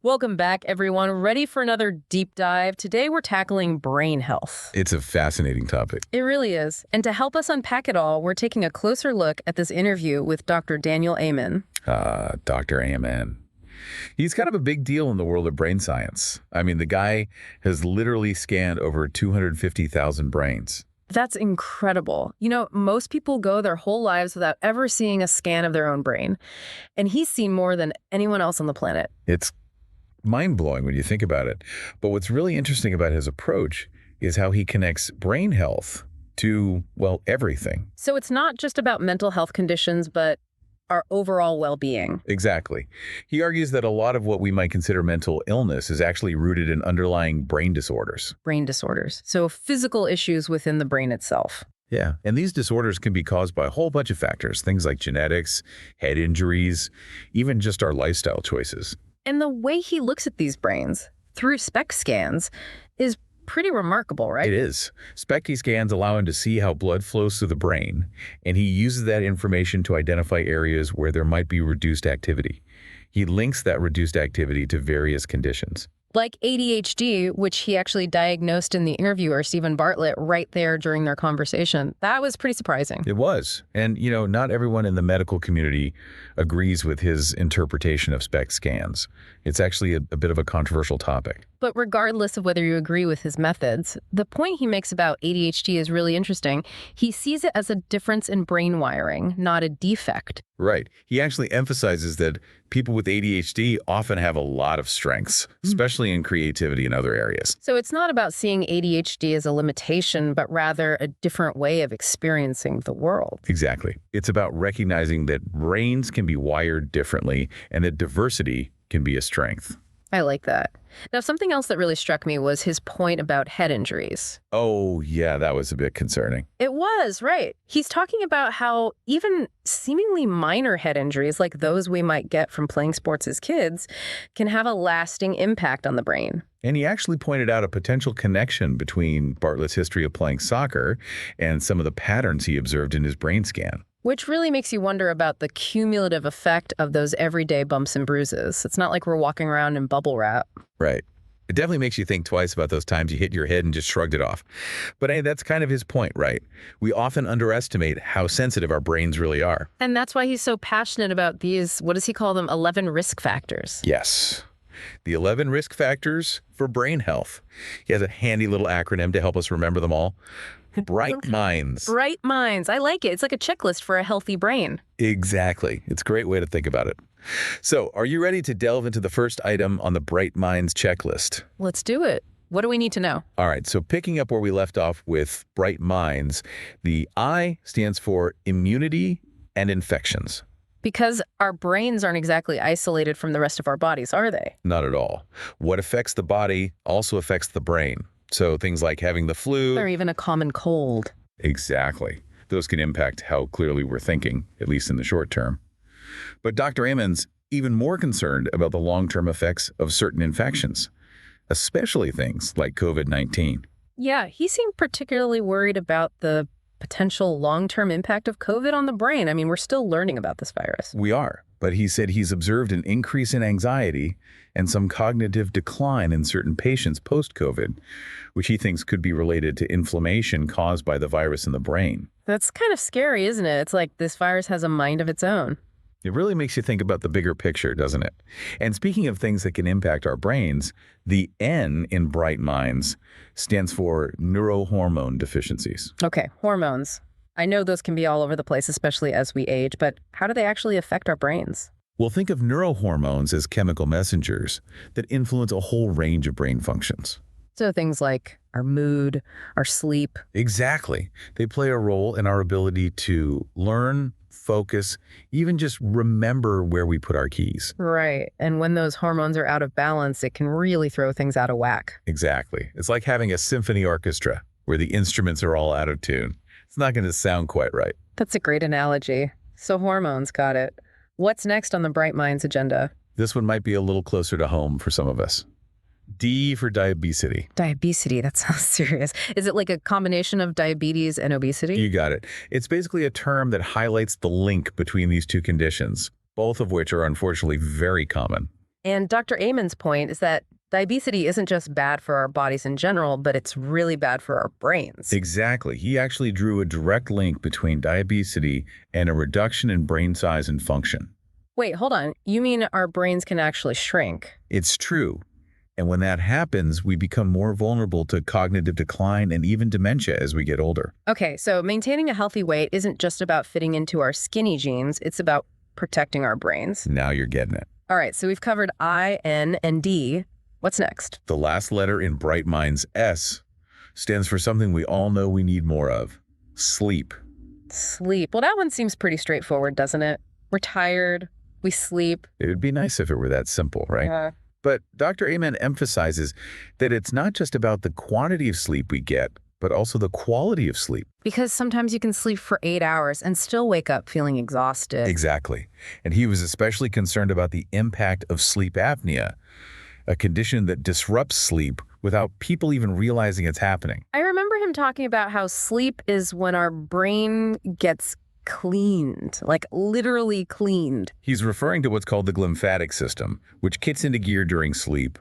Welcome back, everyone. Ready for another deep dive? Today, we're tackling brain health. It's a fascinating topic. It really is. And to help us unpack it all, we're taking a closer look at this interview with Dr. Daniel Amen. Dr. Amen. He's kind of a big deal in the world of brain science. I mean, the guy has literally scanned over 250,000 brains. That's incredible. You know, most people go their whole lives without ever seeing a scan of their own brain. And he's seen more than anyone else on the planet. It's mind-blowing when you think about it. But what's really interesting about his approach is how he connects brain health to, well, everything. So it's not just about mental health conditions, but our overall well-being. Exactly. He argues that a lot of what we might consider mental illness is actually rooted in underlying brain disorders. Brain disorders. So physical issues within the brain itself. Yeah, and these disorders can be caused by a whole bunch of factors, things like genetics, head injuries, even just our lifestyle choices. And the way he looks at these brains through SPECT scans is pretty remarkable, right? It is. SPECT scans allow him to see how blood flows through the brain, and he uses that information to identify areas where there might be reduced activity. He links that reduced activity to various conditions. Like ADHD, which he actually diagnosed in the interviewer, Stephen Bartlett, right there during their conversation. That was pretty surprising. It was. And, you know, not everyone in the medical community agrees with his interpretation of SPECT scans. It's actually a bit of a controversial topic. But regardless of whether you agree with his methods, the point he makes about ADHD is really interesting. He sees it as a difference in brain wiring, not a defect. Right. He actually emphasizes that people with ADHD often have a lot of strengths, especially in creativity and other areas. So it's not about seeing ADHD as a limitation, but rather a different way of experiencing the world. Exactly. It's about recognizing that brains can be wired differently and that diversity can be a strength. I like that. Now, something else that really struck me was his point about head injuries. Oh, yeah, that was a bit concerning. It was, right. He's talking about how even seemingly minor head injuries, like those we might get from playing sports as kids, can have a lasting impact on the brain. And he actually pointed out a potential connection between Bartlett's history of playing soccer and some of the patterns he observed in his brain scan. Which really makes you wonder about the cumulative effect of those everyday bumps and bruises. It's not like we're walking around in bubble wrap. Right. It definitely makes you think twice about those times you hit your head and just shrugged it off. But hey, that's kind of his point, right? We often underestimate how sensitive our brains really are. And that's why he's so passionate about these, what does he call them, 11 risk factors. Yes. The 11 risk factors for brain health. He has a handy little acronym to help us remember them all. Bright minds. Bright minds. I like it. It's like a checklist for a healthy brain. Exactly. It's a great way to think about it. So, are you ready to delve into the first item on the Bright Minds checklist? Let's do it. What do we need to know? All right, so picking up where we left off with Bright Minds, the I stands for immunity and infections. Because our brains aren't exactly isolated from the rest of our bodies, are they? Not at all. What affects the body also affects the brain. So things like having the flu. Or even a common cold. Exactly. Those can impact how clearly we're thinking, at least in the short term. But Dr. Amen's even more concerned about the long-term effects of certain infections, especially things like COVID-19. Yeah, he seemed particularly worried about the potential long-term impact of COVID on the brain. I mean, we're still learning about this virus. We are, but he said he's observed an increase in anxiety and some cognitive decline in certain patients post-COVID, which he thinks could be related to inflammation caused by the virus in the brain. That's kind of scary, isn't it? It's like this virus has a mind of its own. It really makes you think about the bigger picture, doesn't it? And speaking of things that can impact our brains, the N in Bright Minds stands for neurohormone deficiencies. Okay, hormones. I know those can be all over the place, especially as we age, but how do they actually affect our brains? Well, think of neurohormones as chemical messengers that influence a whole range of brain functions. So things like our mood, our sleep. Exactly. They play a role in our ability to learn, focus, even just remember where we put our keys. Right. And when those hormones are out of balance, it can really throw things out of whack. Exactly. It's like having a symphony orchestra where the instruments are all out of tune. It's not going to sound quite right. That's a great analogy. So hormones, got it. What's next on the Bright Minds agenda? This one might be a little closer to home for some of us. D for diabesity. Diabesity, that sounds serious. Is it like a combination of diabetes and obesity? You got it. It's basically a term that highlights the link between these two conditions, both of which are unfortunately very common. And Dr. Amen's point is that diabetes isn't just bad for our bodies in general, but it's really bad for our brains. Exactly. He actually drew a direct link between diabetes and a reduction in brain size and function. Wait, hold on. You mean our brains can actually shrink? It's true. And when that happens, we become more vulnerable to cognitive decline and even dementia as we get older. Okay, so maintaining a healthy weight isn't just about fitting into our skinny jeans, it's about protecting our brains. Now you're getting it. All right, so we've covered I, N, and D. What's next? The last letter in Bright Minds, S, stands for something we all know we need more of: sleep. Sleep. Well, that one seems pretty straightforward, doesn't it? We're tired, we sleep. It would be nice if it were that simple, right? Yeah. But Dr. Amen emphasizes that it's not just about the quantity of sleep we get, but also the quality of sleep. Because sometimes you can sleep for 8 hours and still wake up feeling exhausted. Exactly. And he was especially concerned about the impact of sleep apnea, a condition that disrupts sleep without people even realizing it's happening. I remember him talking about how sleep is when our brain gets cleaned, like literally cleaned. He's referring to what's called the glymphatic system, which kicks into gear during sleep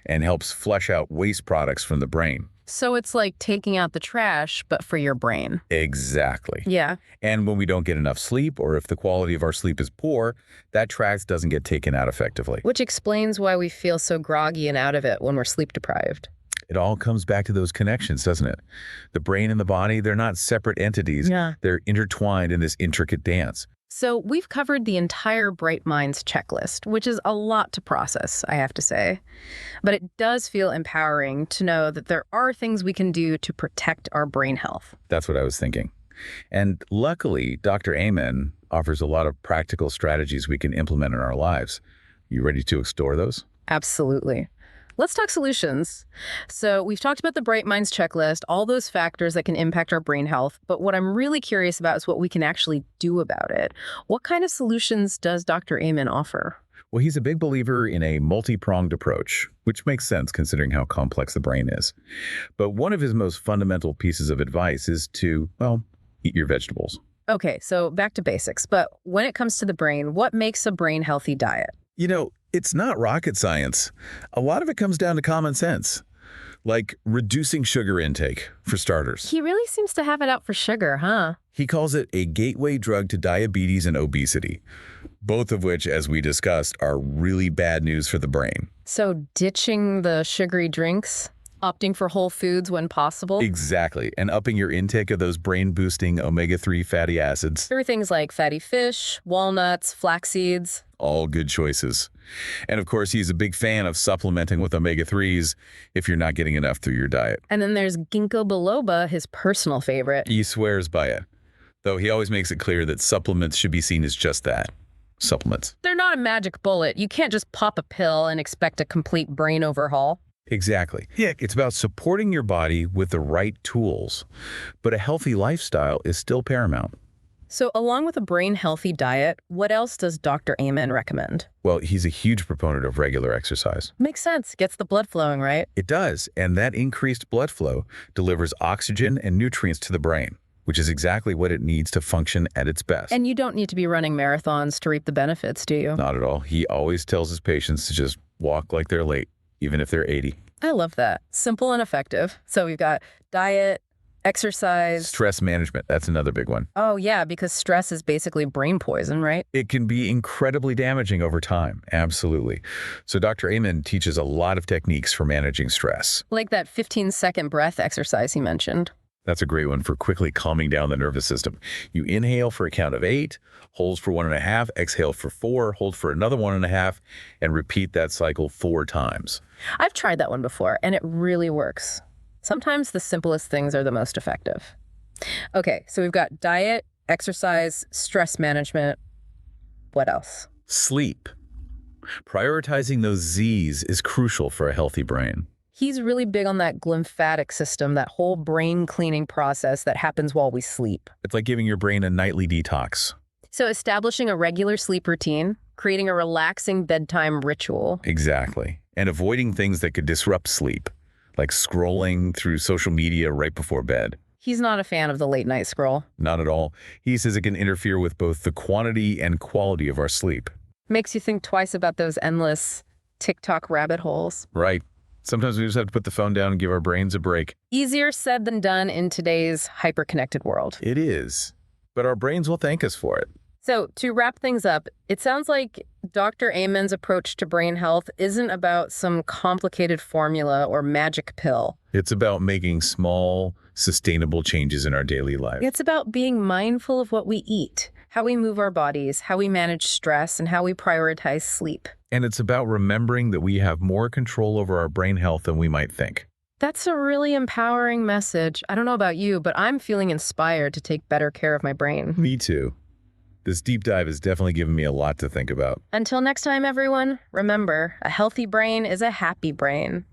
and helps flush out waste products from the brain. So it's like taking out the trash, but for your brain. Exactly. Yeah. And when we don't get enough sleep, or if the quality of our sleep is poor, that trash doesn't get taken out effectively. Which explains why we feel so groggy and out of it when we're sleep deprived. It all comes back to those connections, doesn't it? The brain and the body, they're not separate entities. Yeah. They're intertwined in this intricate dance. So we've covered the entire Bright Minds checklist, which is a lot to process, I have to say. But it does feel empowering to know that there are things we can do to protect our brain health. That's what I was thinking. And luckily, Dr. Amen offers a lot of practical strategies we can implement in our lives. You ready to explore those? Absolutely. Let's talk solutions. So we've talked about the Bright Minds checklist, all those factors that can impact our brain health. But what I'm really curious about is what we can actually do about it. What kind of solutions does Dr. Amen offer? Well, he's a big believer in a multi-pronged approach, which makes sense considering how complex the brain is. But one of his most fundamental pieces of advice is to, well, eat your vegetables. Okay, so back to basics. But when it comes to the brain, what makes a brain healthy diet? You know, it's not rocket science. A lot of it comes down to common sense, like reducing sugar intake, for starters. He really seems to have it out for sugar, huh? He calls it a gateway drug to diabetes and obesity, both of which, as we discussed, are really bad news for the brain. So ditching the sugary drinks, opting for whole foods when possible. Exactly, and upping your intake of those brain-boosting omega-3 fatty acids. Through things like fatty fish, walnuts, flax seeds. All good choices. And of course, he's a big fan of supplementing with omega-3s if you're not getting enough through your diet. And then there's ginkgo biloba, his personal favorite. He swears by it, though he always makes it clear that supplements should be seen as just that. Supplements. They're not a magic bullet. You can't just pop a pill and expect a complete brain overhaul. Exactly. Yeah, it's about supporting your body with the right tools, but a healthy lifestyle is still paramount. So along with a brain-healthy diet, what else does Dr. Amen recommend? Well, he's a huge proponent of regular exercise. Makes sense. Gets the blood flowing, right? It does, and that increased blood flow delivers oxygen and nutrients to the brain, which is exactly what it needs to function at its best. And you don't need to be running marathons to reap the benefits, do you? Not at all. He always tells his patients to just walk like they're late, even if they're 80. I love that. Simple and effective. So we've got diet, exercise. Stress management, that's another big one. Oh, yeah, because stress is basically brain poison, right? It can be incredibly damaging over time, absolutely. So Dr. Amen teaches a lot of techniques for managing stress. Like that 15-second breath exercise he mentioned. That's a great one for quickly calming down the nervous system. You inhale for a count of 8, hold for 1.5, exhale for 4, hold for another 1.5, and repeat that cycle 4 times. I've tried that one before, and it really works. Sometimes the simplest things are the most effective. Okay, so we've got diet, exercise, stress management. What else? Sleep. Prioritizing those Z's is crucial for a healthy brain. He's really big on that glymphatic system, that whole brain cleaning process that happens while we sleep. It's like giving your brain a nightly detox. So establishing a regular sleep routine, creating a relaxing bedtime ritual. Exactly. And avoiding things that could disrupt sleep, like scrolling through social media right before bed. He's not a fan of the late night scroll. Not at all. He says it can interfere with both the quantity and quality of our sleep. Makes you think twice about those endless TikTok rabbit holes. Right. Sometimes we just have to put the phone down and give our brains a break. Easier said than done in today's hyper-connected world. It is. But our brains will thank us for it. So to wrap things up, it sounds like Dr. Amen's approach to brain health isn't about some complicated formula or magic pill. It's about making small, sustainable changes in our daily life. It's about being mindful of what we eat, how we move our bodies, how we manage stress, and how we prioritize sleep. And it's about remembering that we have more control over our brain health than we might think. That's a really empowering message. I don't know about you, but I'm feeling inspired to take better care of my brain. Me too. This deep dive has definitely given me a lot to think about. Until next time, everyone, remember, a healthy brain is a happy brain.